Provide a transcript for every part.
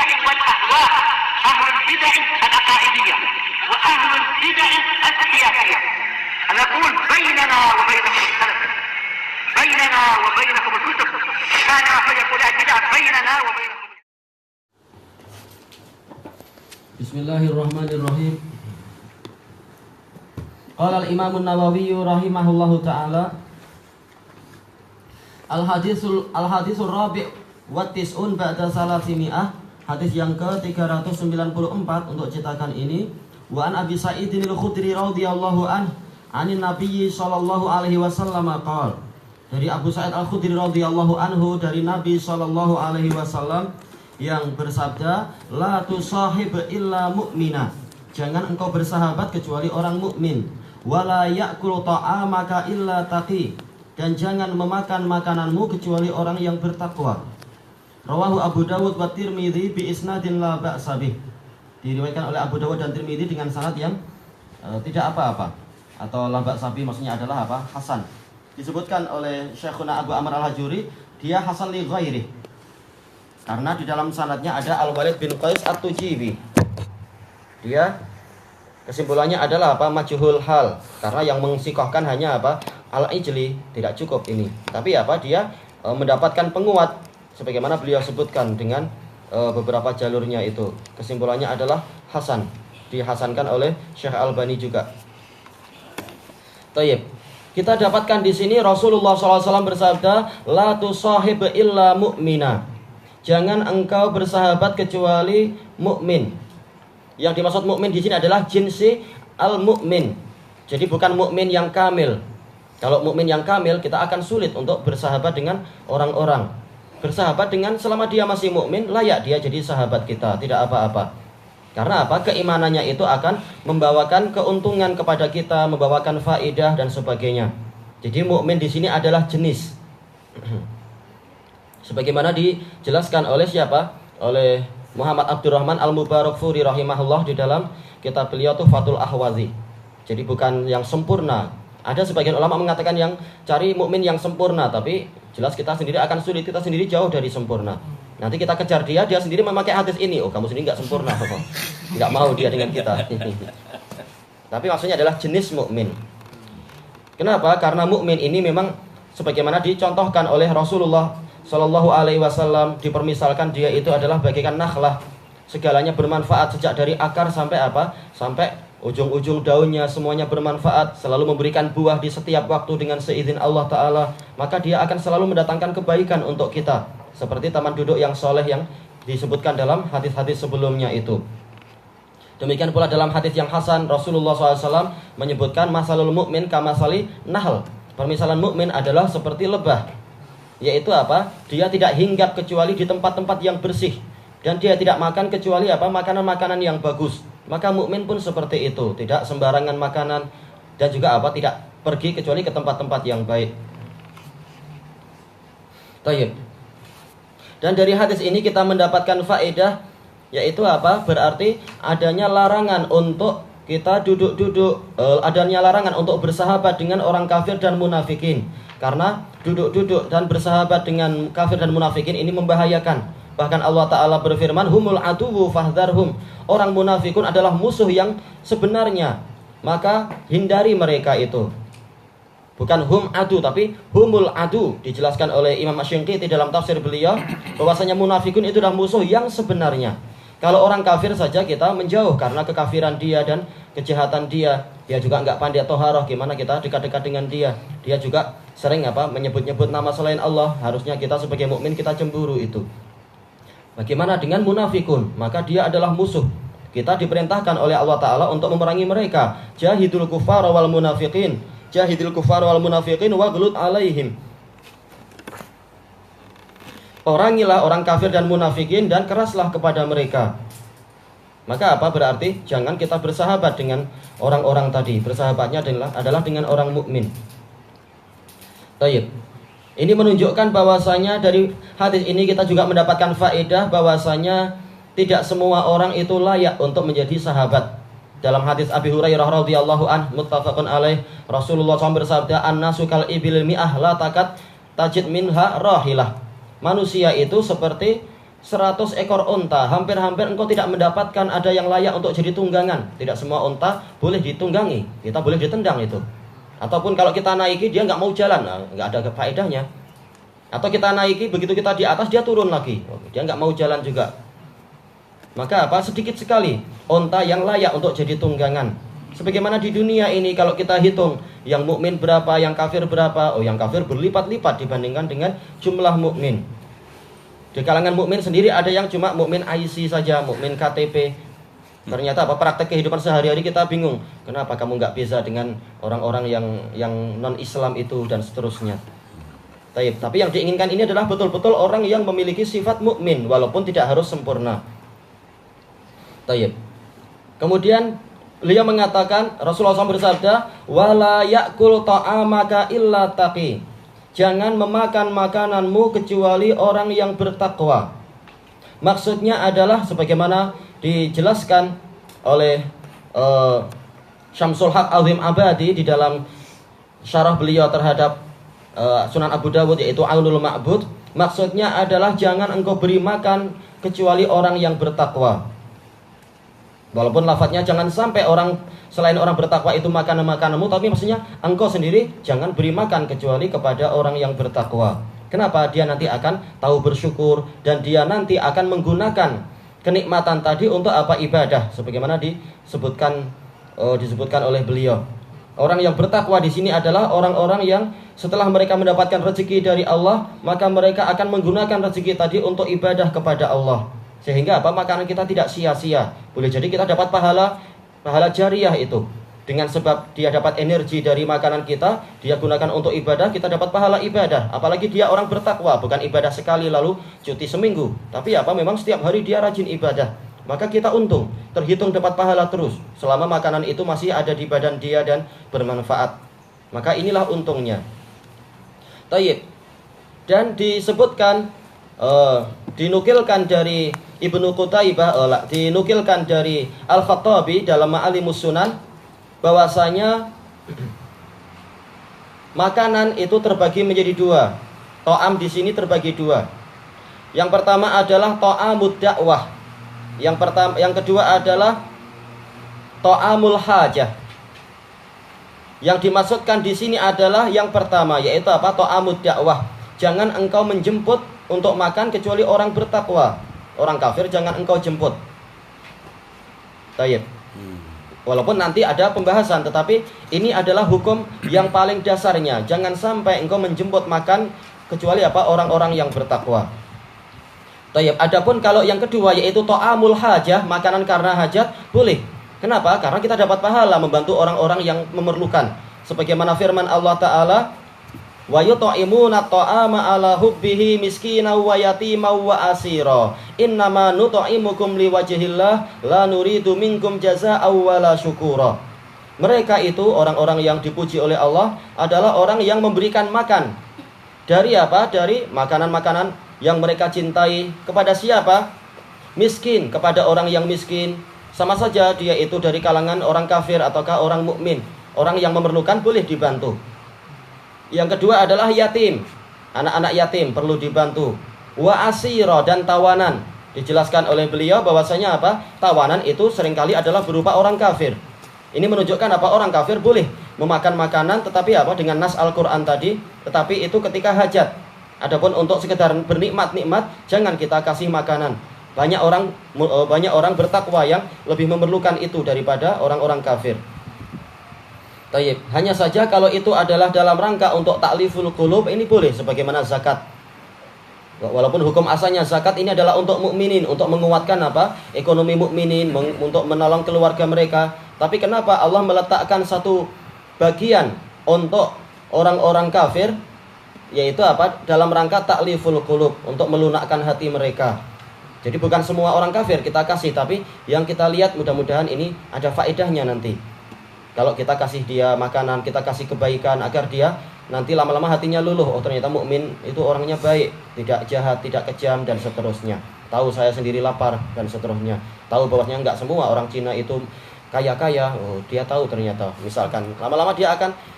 البدع والأهواء، أهل البدع العقائدية وأهل البدع السياسية. نقول بيننا وبينكم السلف، بيننا وبينكم الكتب، كان فيقول البدع بيننا وبينكم. Bismillahirrahmanirrahim. Qala al-Imam an-Nawawi rahimahullahu ta'ala, Al-hadisul rabi' wa tis'un ba'da salasimi'ah. Hadis yang ke-394 untuk cetakan ini. Wa an Abi Sa'idin al-Khudri radhiyallahu anin Nabi sallallahu alaihi wasallam qala. Dari Abu Sa'id al-Khudri radhiyallahu anhu, dari Nabi sallallahu alaihi wasallam yang bersabda, la tusahib illa mu'mina. Jangan engkau bersahabat kecuali orang mukmin. Wala ya'kul ta'amaka illa taqi. Dan jangan memakan makananmu kecuali orang yang bertakwa. Rawahu Abu Dawud wa Tirmidzi bi isnadin la ba'sa bih. Diriwayatkan oleh Abu Dawud dan Tirmidzi dengan sanad yang tidak apa-apa, atau la ba'sa bih maksudnya adalah apa? Hasan. Disebutkan oleh Syekhuna Abu Amr Al-Hajuri, dia hasan li ghairi. Karena di dalam sanadnya ada Al-Walid bin Qais At-Tujibi. Dia kesimpulannya adalah apa? Majhul hal. Karena yang mensikohkan hanya apa? Al-Ijli, tidak cukup ini. Tapi apa? Dia mendapatkan penguat sebagaimana beliau sebutkan dengan beberapa jalurnya itu. Kesimpulannya adalah hasan. Dihasankan oleh Syekh Albani juga. Tayyib. Kita dapatkan di sini Rasulullah SAW bersabda, la tusahib illa mu'mina. Jangan engkau bersahabat kecuali mukmin. Yang dimaksud mukmin di sini adalah jinsi al-mu'min. Jadi bukan mukmin yang kamil. Kalau mukmin yang kamil, kita akan sulit untuk bersahabat dengan orang-orang. Bersahabat dengan selama dia masih mukmin, layak dia jadi sahabat kita, tidak apa-apa. Karena apa? Keimanannya itu akan membawakan keuntungan kepada kita, membawakan faidah dan sebagainya. Jadi mukmin di sini adalah jenis. Sebagaimana dijelaskan oleh siapa? Oleh Muhammad Abdurrahman Al-Mubarakfuri rahimahullah di dalam kitab beliau Tuhfatul Ahwazi. Jadi bukan yang sempurna. Ada sebagian ulama mengatakan yang cari mukmin yang sempurna, tapi jelas kita sendiri akan sulit, kita sendiri jauh dari sempurna. Nanti kita kejar dia sendiri memakai hadis ini. Oh, kamu sendiri nggak sempurna, kok. Nggak mau dia dengan kita. Tapi maksudnya adalah jenis mukmin. Kenapa? Karena mukmin ini memang sebagaimana dicontohkan oleh Rasulullah Shallallahu Alaihi Wasallam, dipermisalkan dia itu adalah bagaikan nakhlah, segalanya bermanfaat sejak dari akar sampai apa? Sampai ujung-ujung daunnya semuanya bermanfaat, selalu memberikan buah di setiap waktu dengan seizin Allah Ta'ala. Maka dia akan selalu mendatangkan kebaikan untuk kita, seperti taman duduk yang soleh yang disebutkan dalam hadis-hadis sebelumnya itu. Demikian pula dalam hadis yang hasan, Rasulullah SAW menyebutkan masalul mu'min kamasali nahl. Permisalan mukmin adalah seperti lebah, yaitu apa? Dia tidak hinggap kecuali di tempat-tempat yang bersih, dan dia tidak makan kecuali apa? Makanan-makanan yang bagus. Maka mukmin pun seperti itu, tidak sembarangan makanan, dan juga apa? Tidak pergi kecuali ke tempat-tempat yang baik. Tayyib. Dan dari hadis ini kita mendapatkan faedah, yaitu apa? Berarti adanya larangan untuk kita duduk-duduk, adanya larangan untuk bersahabat dengan orang kafir dan munafikin. Karena duduk-duduk dan bersahabat dengan kafir dan munafikin ini membahayakan. Bahkan Allah Ta'ala berfirman, humul aduwu fahdharhum. Orang munafikun adalah musuh yang sebenarnya, maka hindari mereka itu. Bukan hum adu, tapi humul adu. Dijelaskan oleh Imam Asy-Syanqiti dalam tafsir beliau, bahwasanya munafikun itu adalah musuh yang sebenarnya. Kalau orang kafir saja kita menjauh karena kekafiran dia dan kejahatan dia. Dia juga enggak pandai toharoh, gimana kita dekat-dekat dengan dia. Dia juga sering apa? Menyebut-nyebut nama selain Allah. Harusnya kita sebagai mukmin kita cemburu itu. Bagaimana dengan munafikun? Maka dia adalah musuh. Kita diperintahkan oleh Allah Ta'ala untuk memerangi mereka. Jahidul kuffar wal munafiqin. Jahidul kuffar wal munafiqin waghlud alaihim. Perangilah orang kafir dan munafikin dan keraslah kepada mereka. Maka apa berarti? Jangan kita bersahabat dengan orang-orang tadi. Bersahabatnya adalah dengan orang mukmin. Tayyib. Ini menunjukkan bahwasanya dari hadis ini kita juga mendapatkan faedah bahwasanya tidak semua orang itu layak untuk menjadi sahabat. Dalam hadis Abi Hurairah radhiyallahu anhu muttafaqun alaih, Rasulullah SAW bersabda, "An-nasu kal ibil mi'ah la takat tajid minha rahilah." Manusia itu seperti 100 ekor onta, hampir-hampir engkau tidak mendapatkan ada yang layak untuk jadi tunggangan. Tidak semua onta boleh ditunggangi, kita boleh ditendang itu. Ataupun kalau kita naiki dia nggak mau jalan, nggak ada faedahnya. Atau kita naiki, begitu kita di atas dia turun lagi, dia nggak mau jalan juga. Maka apa? Sedikit sekali onta yang layak untuk jadi tunggangan. Sebagaimana di dunia ini kalau kita hitung yang mukmin berapa, yang kafir berapa, yang kafir berlipat-lipat dibandingkan dengan jumlah mukmin. Di kalangan mukmin sendiri ada yang cuma mukmin IC saja, mukmin KTP. Ternyata apa, praktek kehidupan sehari-hari kita bingung. Kenapa kamu nggak bisa dengan orang-orang yang non Islam itu dan seterusnya. Tapi yang diinginkan ini adalah betul-betul orang yang memiliki sifat mukmin walaupun tidak harus sempurna. Kemudian beliau mengatakan, Rasulullah SAW bersabda, wala yakul ta'amaka illa taqi. Jangan memakan makananmu kecuali orang yang bertakwa. Maksudnya adalah sebagaimana dijelaskan oleh Syamsul Haq Azim Abadi di dalam syarah beliau terhadap Sunan Abu Dawud, yaitu Aunul Ma'bud. Maksudnya adalah jangan engkau beri makan kecuali orang yang bertakwa. Walaupun lafadznya jangan sampai orang selain orang bertakwa itu makananmu, tapi maksudnya engkau sendiri jangan beri makan kecuali kepada orang yang bertakwa. Kenapa? Dia nanti akan tahu bersyukur dan dia nanti akan menggunakan kenikmatan tadi untuk apa? Ibadah. Sebagaimana disebutkan oleh beliau. Orang yang bertakwa di sini adalah orang-orang yang setelah mereka mendapatkan rezeki dari Allah, maka mereka akan menggunakan rezeki tadi untuk ibadah kepada Allah. Sehingga apa? Makanan kita tidak sia-sia. Boleh jadi kita dapat pahala jariah itu. Dengan sebab dia dapat energi dari makanan kita, dia gunakan untuk ibadah, kita dapat pahala ibadah. Apalagi dia orang bertakwa, bukan ibadah sekali lalu cuti seminggu. Tapi apa? Memang setiap hari dia rajin ibadah. Maka kita untung, terhitung dapat pahala terus selama makanan itu masih ada di badan dia dan bermanfaat. Maka inilah untungnya. Dan disebutkan, dinukilkan dari Ibnu Qutaibah, dinukilkan dari Al-Khattabi dalam Ma'alimus Sunan, bahwasanya makanan itu terbagi menjadi dua. To'am di sini terbagi dua. Yang pertama adalah to'amud dakwah. Yang kedua adalah to'amul hajah. Yang dimaksudkan di sini adalah yang pertama, yaitu apa? To'amud dakwah. Jangan engkau menjemput untuk makan kecuali orang bertakwa. Orang kafir jangan engkau jemput. Walaupun nanti ada pembahasan, tetapi ini adalah hukum yang paling dasarnya. Jangan sampai engkau menjemput makan kecuali apa? Orang-orang yang bertakwa. Adapun kalau yang kedua, yaitu to'amul hajah, makanan karena hajat, boleh. Kenapa? Karena kita dapat pahala membantu orang-orang yang memerlukan. Sebagaimana firman Allah Ta'ala, wa yut'imuna ta'ama ala hubbihi miskina wa yatima wa asira innama nut'imukum liwajhillah la nuridu minkum jazaa'aw wala syukura. Mereka itu orang-orang yang dipuji oleh Allah adalah orang yang memberikan makan dari apa? Dari makanan-makanan yang mereka cintai. Kepada siapa? Miskin, kepada orang yang miskin. Sama saja dia itu dari kalangan orang kafir ataukah orang mukmin. Orang yang memerlukan boleh dibantu. Yang kedua adalah yatim. Anak-anak yatim perlu dibantu. Wa asira, dan tawanan. Dijelaskan oleh beliau bahwasanya apa? Tawanan itu seringkali adalah berupa orang kafir. Ini menunjukkan apa? Orang kafir boleh memakan makanan, tetapi apa? Dengan nas Al-Quran tadi. Tetapi itu ketika hajat. Adapun untuk sekedar bernikmat-nikmat, jangan kita kasih makanan. Banyak orang bertakwa yang lebih memerlukan itu daripada orang-orang kafir. Hanya saja kalau itu adalah dalam rangka untuk takliful qulub, ini boleh sebagaimana zakat. Walaupun hukum asalnya zakat ini adalah untuk mukminin, untuk menguatkan apa? Ekonomi mukminin, untuk menolong keluarga mereka. Tapi kenapa Allah meletakkan satu bagian untuk orang-orang kafir, yaitu apa? Dalam rangka takliful qulub, untuk melunakkan hati mereka. Jadi bukan semua orang kafir kita kasih, tapi yang kita lihat mudah-mudahan ini ada faedahnya nanti. Kalau kita kasih dia makanan, kita kasih kebaikan agar dia nanti lama-lama hatinya luluh. Oh, ternyata mukmin itu orangnya baik, tidak jahat, tidak kejam dan seterusnya. Tahu saya sendiri lapar dan seterusnya. Tahu bahwasanya enggak semua orang Cina itu kaya-kaya. Oh, dia tahu ternyata. Misalkan lama-lama dia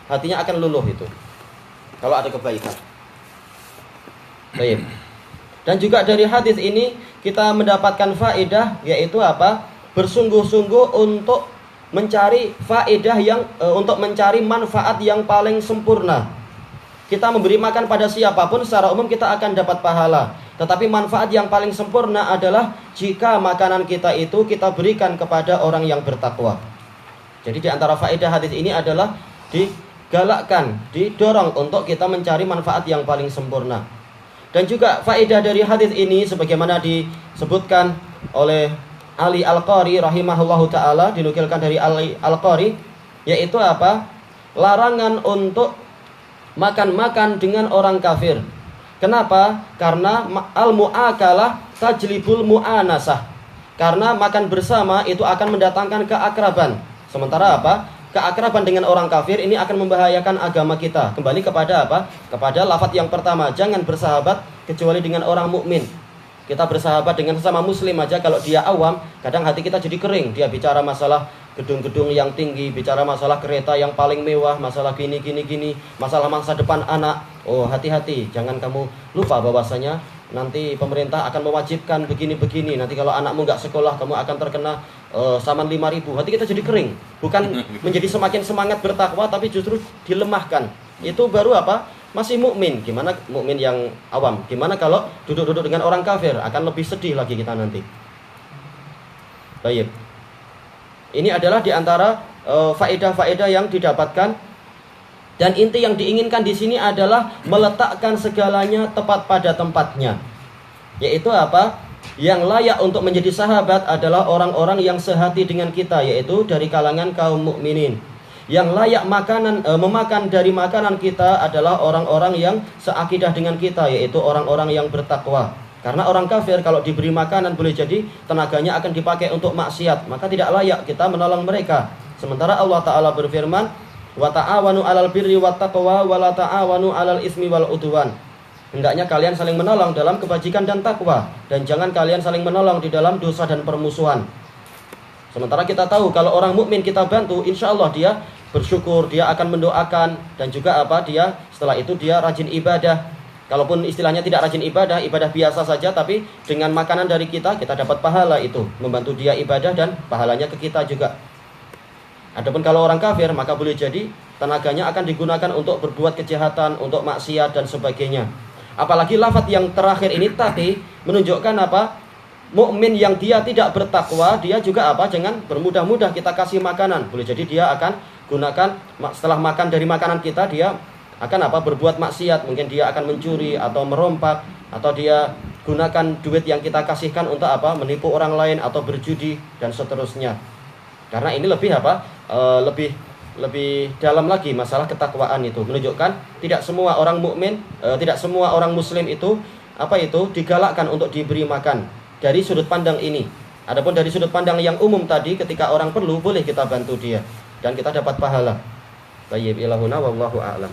hatinya akan luluh itu. Kalau ada kebaikan. Baik. Dan juga dari hadis ini kita mendapatkan faedah, yaitu apa? Bersungguh-sungguh untuk mencari faedah untuk mencari manfaat yang paling sempurna. Kita memberi makan pada siapapun secara umum kita akan dapat pahala. Tetapi manfaat yang paling sempurna adalah jika makanan kita itu kita berikan kepada orang yang bertakwa. Jadi di antara faedah hadis ini adalah digalakkan, didorong untuk kita mencari manfaat yang paling sempurna. Dan juga faedah dari hadis ini sebagaimana disebutkan oleh Ali Al-Qari rahimahullahu ta'ala, dinukilkan dari Ali Al-Qari, yaitu apa? Larangan untuk makan-makan dengan orang kafir. Kenapa? Karena al-mu'akalah tajlibul mu'anasah. Karena makan bersama itu akan mendatangkan keakraban. Sementara apa? Keakraban dengan orang kafir ini akan membahayakan agama kita. Kembali kepada apa? Kepada lafaz yang pertama, jangan bersahabat kecuali dengan orang mukmin. Kita bersahabat dengan sesama muslim aja, kalau dia awam, kadang hati kita jadi kering. Dia bicara masalah gedung-gedung yang tinggi, bicara masalah kereta yang paling mewah, masalah gini, masalah masa depan anak. Oh, hati-hati, jangan kamu lupa bahwasanya nanti pemerintah akan mewajibkan begini-begini. Nanti kalau anakmu nggak sekolah, kamu akan terkena saman 5.000. Hati kita jadi kering. Bukan menjadi semakin semangat bertakwa, tapi justru dilemahkan. Itu baru apa? Masih mukmin. Gimana mukmin yang awam? Gimana kalau duduk-duduk dengan orang kafir? Akan lebih sedih lagi kita nanti. Baik. Ini adalah diantara faedah-faedah yang didapatkan. Dan inti yang diinginkan di sini adalah meletakkan segalanya tepat pada tempatnya. Yaitu apa? Yang layak untuk menjadi sahabat adalah orang-orang yang sehati dengan kita, yaitu dari kalangan kaum mukminin. Yang layak memakan dari makanan kita adalah orang-orang yang seakidah dengan kita, yaitu orang-orang yang bertakwa. Karena orang kafir kalau diberi makanan boleh jadi tenaganya akan dipakai untuk maksiat, maka tidak layak kita menolong mereka. Sementara Allah Ta'ala berfirman, wa ta'awanu 'alal birri wat taqwa wa la ta'awanu 'alal ismi wal udwan. Hendaknya kalian saling menolong dalam kebajikan dan takwa, dan jangan kalian saling menolong di dalam dosa dan permusuhan. Sementara kita tahu kalau orang mukmin kita bantu, insya Allah dia bersyukur, dia akan mendoakan, dan juga apa? Dia setelah itu dia rajin ibadah. Kalaupun istilahnya tidak rajin ibadah biasa saja, tapi dengan makanan dari kita dapat pahala itu, membantu dia ibadah dan pahalanya ke kita juga. Adapun kalau orang kafir, maka boleh jadi tenaganya akan digunakan untuk berbuat kejahatan, untuk maksiat dan sebagainya. Apalagi lafaz yang terakhir ini tadi menunjukkan apa? Mukmin yang dia tidak bertakwa, dia juga apa? Jangan bermudah-mudah kita kasih makanan. Boleh jadi dia akan gunakan setelah makan dari makanan kita, dia akan apa? Berbuat maksiat. Mungkin dia akan mencuri atau merompak, atau dia gunakan duit yang kita kasihkan untuk apa? Menipu orang lain atau berjudi dan seterusnya. Karena ini lebih apa? Lebih dalam lagi masalah ketakwaan itu, menunjukkan tidak semua orang mukmin, tidak semua orang muslim itu digalakkan untuk diberi makan. Dari sudut pandang ini. Adapun dari sudut pandang yang umum tadi, ketika orang perlu boleh kita bantu dia dan kita dapat pahala. Tayyib ilahuna wallahu a'lam.